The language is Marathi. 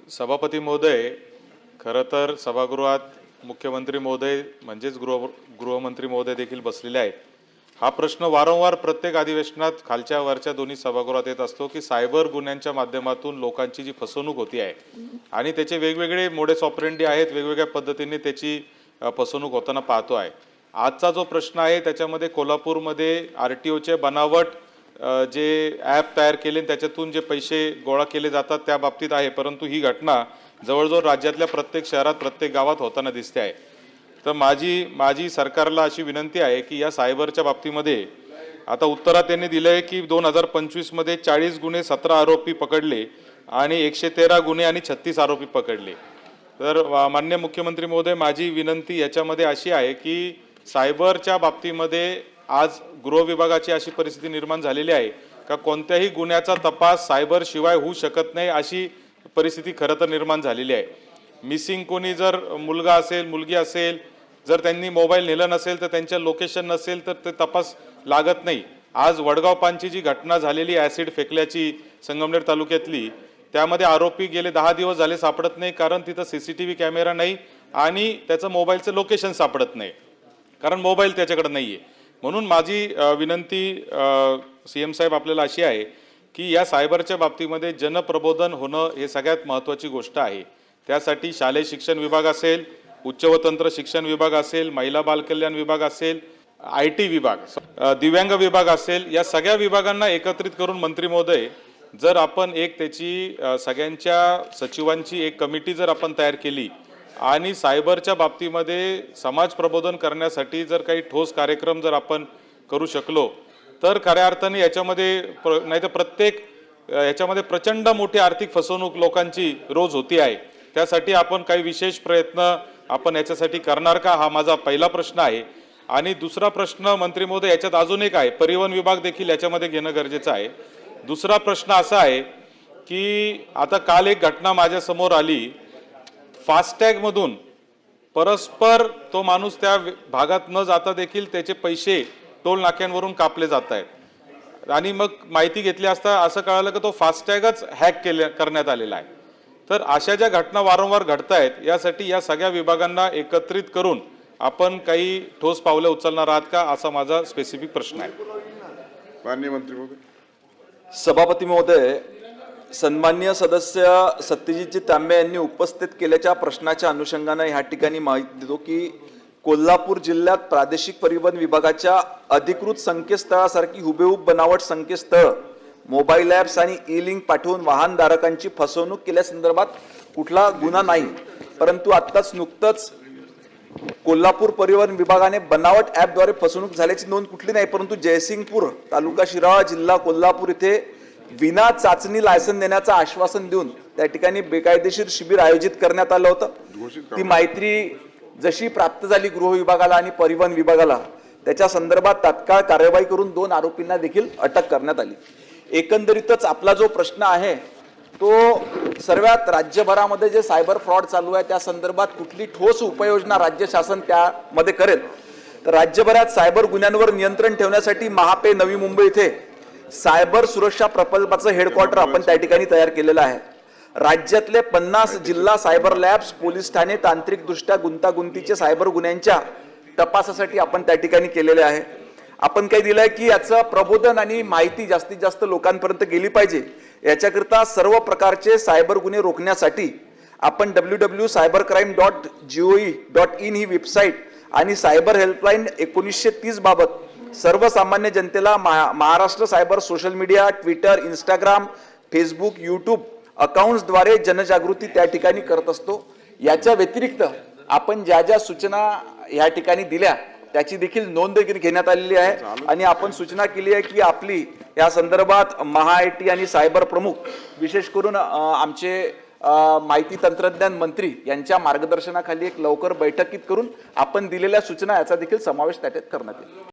सभापती महोदय, खरं तर सभागृहात मुख्यमंत्री महोदय म्हणजेच गृहमंत्री महोदय देखील बसलेले आहेत। हा प्रश्न वारंवार प्रत्येक अधिवेशनात खालच्या वरच्या दोन्ही सभागृहात येत असतो की सायबर गुन्ह्यांच्या माध्यमातून लोकांची जी फसवणूक होती आहे आणि त्याचे वेगवेगळे मोडेस ऑपरेंडी आहेत, वेगवेगळ्या पद्धतीने त्याची फसवणूक होताना पाहतो आहे। आजचा जो प्रश्न आहे त्याच्यामध्ये कोल्हापूरमध्ये आरटीओचे बनावट जे ॲप तयार केले त्याच्यातून जे पैसे गोळा केले जातात त्या बाबतीत आहे, परंतु ही घटना जवळजवळ राज्यातल्या प्रत्येक शहरात प्रत्येक गावात होताना दिसते आहे। तर माझी सरकारला अशी विनंती आहे की या सायबरच्या बाबतीमध्ये आता उत्तरात त्यांनी दिलं आहे की 2025 मध्ये 40 गुन्हे 17 आरोपी पकडले आणि 113 गुन्हे आणि 36 आरोपी पकडले। तर माननीय मुख्यमंत्री महोदय, माझी विनंती याच्यामध्ये अशी आहे की सायबरच्या बाबतीमध्ये आज गृह विभागाची अशी परिस्थिती निर्माण झालेली आहे का कोणत्याही गुन्ह्याचा तपास सायबर शिवाय होऊ शकत नाही, अशी परिस्थिती खरं तर निर्माण झालेली आहे। मिसिंग कोणी जर मुलगा असेल मुलगी असेल, जर त्यांनी मोबाईल नेला नसेल तर त्यांच्या लोकेशन नसेल तर ते तपास लागत नाही। आज वडगाव पानची जी घटना झालेली ॲसिड फेकल्याची संगमनेर तालुक्यातली, त्यामध्ये आरोपी गेले 10 दिवस झाले सापडत नाही, कारण तिथं सीसीटीव्ही कॅमेरा नाही आणि त्याचं मोबाईलचं लोकेशन सापडत नाही, कारण मोबाईल त्याच्याकडे नाही आहे। म्हणून माझी विनंती सीएम साहेब आपल्याला अशी आहे की या सायबरच्या बाबतीमध्ये जनप्रबोधन होणं हे सगळ्यात महत्त्वाची गोष्ट आहे। त्यासाठी शालेय शिक्षण विभाग असेल, उच्च व तंत्र शिक्षण विभाग असेल, महिला बालकल्याण विभाग असेल, IT विभाग, दिव्यांग विभाग असेल, या सगळ्या विभागांना एकत्रित करून मंत्री महोदय जर आपण एक त्याची सगळ्यांच्या सचिवांची एक कमिटी जर आपण तयार केली आणि सायबरच्या बाबतीमध्ये समाज प्रबोधन करण्यासाठी जर काही ठोस कार्यक्रम जर आपण करू शकलो तर खऱ्या अर्थाने याच्यामध्ये नाही तर प्रत्येक याच्यामध्ये प्रचंड मोठी आर्थिक फसवणूक लोकांची रोज होती आहे। त्यासाठी आपण काही विशेष प्रयत्न आपण याच्यासाठी करणार का, हा माझा पहिला प्रश्न आहे। आणि दुसरा प्रश्न मंत्री महोदय, याच्यात अजून एक आहे, परिवहन विभाग देखील याच्यामध्ये घेणं गरजेचं आहे। दुसरा प्रश्न असा आहे की आता काल एक घटना माझ्या समोर आली, फास्टॅग मधून परस्पर तो माणूस त्या भागात न जाता देखील त्याचे पैसे टोल नाक्यांवरून कापले जात आहेत आणि मग माहिती घेतली असता असं कळालं की तो फास्टॅगच हॅक करण्यात आलेला आहे। तर अशा ज्या घटना वारंवार घडत आहेत, यासाठी या सगळ्या विभागांना एकत्रित करून आपण काही ठोस पावले उचलणार आहात का, असा माझा स्पेसिफिक प्रश्न आहे। माननीय मंत्री महोदय। सभापती महोदय, सन्माननीय सदस्य सत्यजितजी तांबे यांनी उपस्थित केलेल्या प्रश्नाच्या अनुषंगाने ह्या ठिकाणी माहिती देतो की कोल्हापूर जिल्ह्यात प्रादेशिक परिवहन विभागाच्या अधिकृत संकेतस्थळासारखी हुबेहूब बनावट संकेतस्थळ, मोबाईल ॲप्स आणि ई-लिंक पाठवून वाहनधारकांची फसवणूक केल्यासंदर्भात कुठला गुन्हा नाही, परंतु आत्ताच नुकतंच कोल्हापूर परिवहन विभागाने बनावट ॲपद्वारे फसवणूक झाल्याची नोंद कुठली नाही, परंतु जयसिंगपूर तालुका शिराळा जिल्हा कोल्हापूर येथे विना चाचणी लायसन देण्याचं आश्वासन देऊन त्या ठिकाणी बेकायदेशीर शिबिर आयोजित करण्यात आलं होतं। ती माहिती जशी प्राप्त झाली गृह विभागाला आणि परिवहन विभागाला, त्याच्या संदर्भात तात्काळ कार्यवाही करून 2 आरोपींना देखील अटक करण्यात आली। एकंदरीतच आपला जो प्रश्न आहे तो सर्वात राज्यभरामध्ये जे सायबर फ्रॉड चालू आहे त्या संदर्भात कुठली ठोस उपाययोजना राज्य शासन त्यामध्ये करेल, तर राज्यभरात सायबर गुन्ह्यांवर नियंत्रण ठेवण्यासाठी महापे नवी मुंबई येथे सायबर सुरक्षा प्रकल्पाचं हेडक्वार्टर आपण त्या ठिकाणी तयार केलेलं आहे। राज्यातले 50 जिल्हा सायबर लॅब्स, पोलीस ठाणे तांत्रिकदृष्ट्या गुंतागुंतीचे सायबर गुन्ह्यांच्या तपासासाठी आपण त्या ठिकाणी केलेले आहे। आपण काही दिलंय की याचं प्रबोधन आणि माहिती जास्तीत जास्त लोकांपर्यंत गेली पाहिजे, याच्याकरता सर्व प्रकारचे सायबर गुन्हे रोखण्यासाठी आपण www.cybercrime.gov.in ही वेबसाईट आणि सायबर हेल्पलाईन 1930 बाबत सर्वसामान्य जनतेला Maharashtra cyber social media, Twitter, Instagram, Facebook, YouTube अकाउंट्सद्वारे जनजागृती त्या ठिकाणी करत असतो। याच्या व्यतिरिक्त आपण ज्या ज्या सूचना या ठिकाणी दिल्या त्याची देखील नोंद घेण्यात आलेली आहे आणि आपण सूचना केली आहे की आपली या संदर्भात महाआयटी आणि सायबर प्रमुख, विशेष करून आमचे माहिती तंत्रज्ञान मंत्री यांच्या मार्गदर्शनाखाली एक लवकर बैठकीत करून आपण दिलेल्या सूचना याचा देखील समावेश त्यात करण्यात येईल।